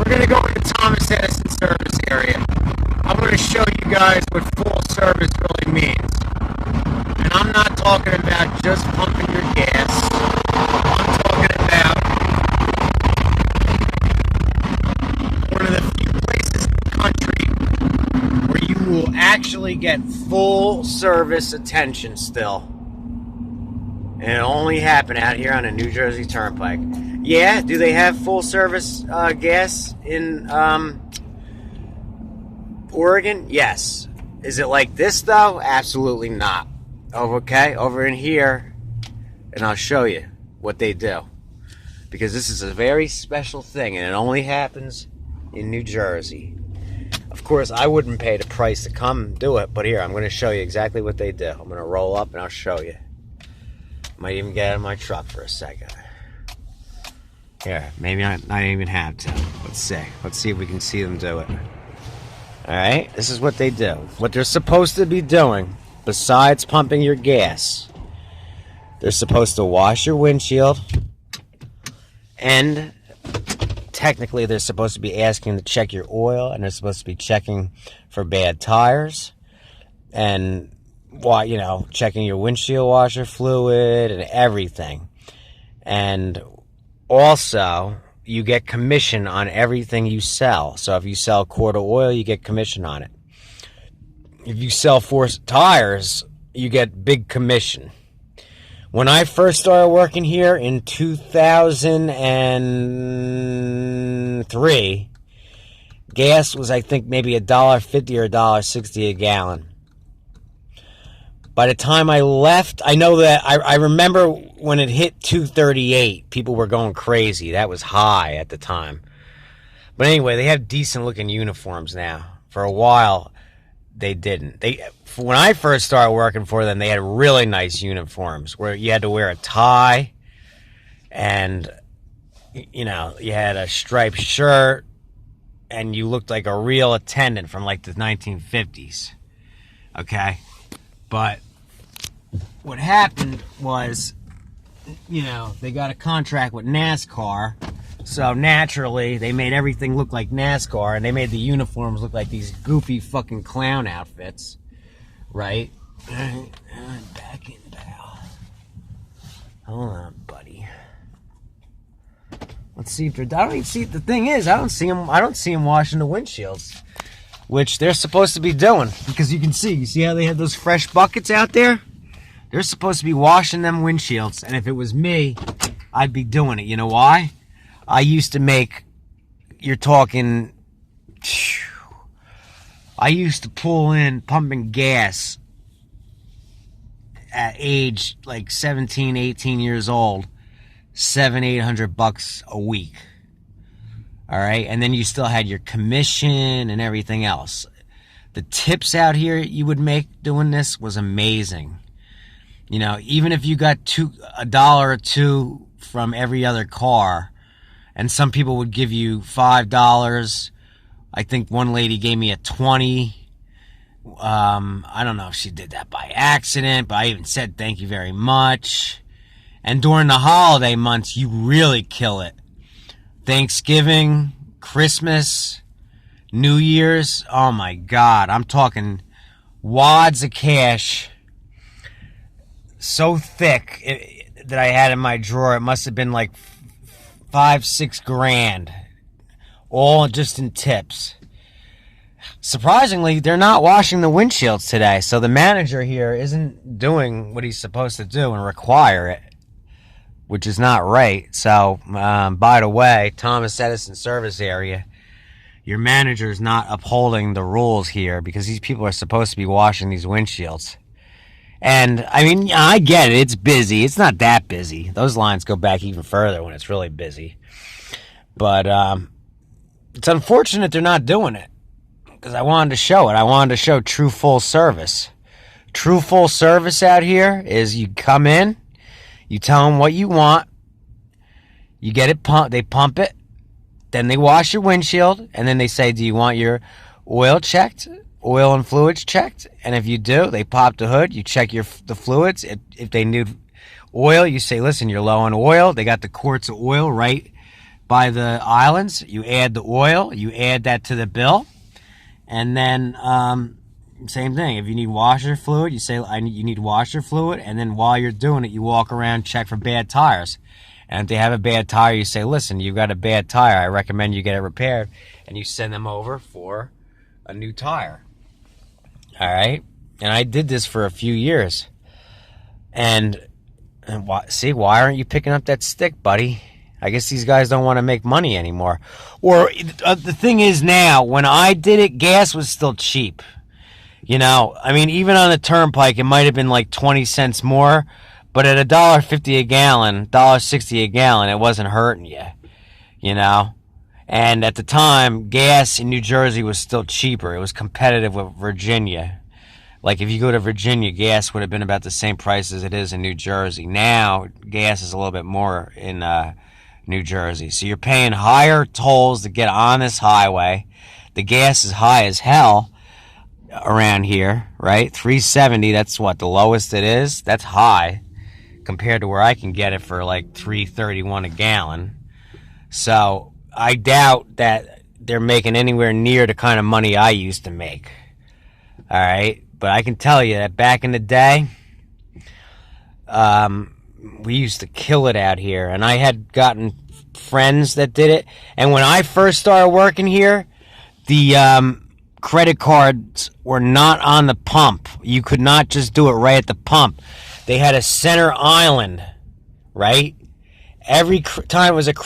going to go into Thomas Edison service area. I'm going to show you guys what full service really means. And I'm not talking about just pumping your gas. I'm talking about one of the few places in the country where you will actually get full service attention still. And it only happened out here on the New Jersey Turnpike. Yeah, do they have full service gas in Oregon? Yes. Is it like this though? Absolutely not. Okay, over in here, and I'll show you what they do. Because this is a very special thing, and it only happens in New Jersey. Of course, I wouldn't pay the price to come do it, but here, I'm going to show you exactly what they do. I'm going to roll up and I'll show you. Might even get out of my truck for a second. Here, maybe not even have to. Let's see. Let's see if we can see them do it. Alright, this is what they do. What they're supposed to be doing, besides pumping your gas, they're supposed to wash your windshield, and technically they're supposed to be asking to check your oil, and they're supposed to be checking for bad tires, and checking your windshield washer fluid and everything. And also, you get commission on everything you sell. So if you sell a quart of oil, you get commission on it. If you sell 4 tires, you get big commission. When I first started working here in 2003, gas was, I think, maybe $1.50 or $1.60 a gallon. By the time I left, I know that I remember when it hit $2.38, people were going crazy. That was high at the time. But anyway, they have decent looking uniforms now. For a while, they didn't. When I first started working for them, they had really nice uniforms where you had to wear a tie, and you had a striped shirt, and you looked like a real attendant from like the 1950s. Okay, but what happened was, they got a contract with NASCAR, so naturally they made everything look like NASCAR, and they made the uniforms look like these goofy fucking clown outfits, right? Back in, pal. Hold on, buddy. Let's see if they're. I don't even see. The thing is, I don't see them washing the windshields, which they're supposed to be doing, because you see how they have those fresh buckets out there? They're supposed to be washing them windshields, and if it was me, I'd be doing it. You know why? I used to make, I used to pull in pumping gas at age like 17, 18 years old, $700-800 a week. All right, and then you still had your commission and everything else. The tips out here you would make doing this was amazing. Even if you got $1 or $2 from every other car, and some people would give you $5. I think one lady gave me a $20. I don't know if she did that by accident, but I even said thank you very much. And during the holiday months, you really kill it. Thanksgiving, Christmas, New Year's, oh my God, I'm talking wads of cash, so thick that I had in my drawer. It must have been like $5-6 grand, all just in tips. Surprisingly, they're not washing the windshields today, so the manager here isn't doing what he's supposed to do and require it, which is not right. So, by the way, Thomas Edison service area, your manager's not upholding the rules here, because these people are supposed to be washing these windshields. And, I mean, I get it. It's busy. It's not that busy. Those lines go back even further when it's really busy. But it's unfortunate they're not doing it, because I wanted to show it. I wanted to show true full service. True full service out here is you come in, you tell them what you want, you get it pumped, they pump it, then they wash your windshield, and then they say, do you want your oil checked? Oil and fluids checked? And if you do, they pop the hood, you check the fluids. If they need oil, you say, listen, you're low on oil. They got the quarts of oil right by the islands. You add the oil, you add that to the bill, and then same thing. If you need washer fluid, you say you need washer fluid, and then while you're doing it, you walk around, check for bad tires. And if they have a bad tire, you say, listen, you've got a bad tire. I recommend you get it repaired. And you send them over for a new tire. All right? And I did this for a few years. And why aren't you picking up that stick, buddy? I guess these guys don't want to make money anymore. Or the thing is now, when I did it, gas was still cheap. You know, I mean, even on the Turnpike, it might have been like 20 cents more. But at $1.50 a gallon, $1.60 a gallon, it wasn't hurting you. You know? And at the time, gas in New Jersey was still cheaper. It was competitive with Virginia. Like, if you go to Virginia, gas would have been about the same price as it is in New Jersey. Now, gas is a little bit more in New Jersey. So you're paying higher tolls to get on this highway. The gas is high as hell around here, right? $3.70, that's what, the lowest it is? That's high compared to where I can get it for like $3.31 a gallon. So I doubt that they're making anywhere near the kind of money I used to make. All right? But I can tell you that back in the day, we used to kill it out here. And I had gotten friends that did it. And when I first started working here, the credit cards were not on the pump. You could not just do it right at the pump. They had a center island, right? Every time it was a credit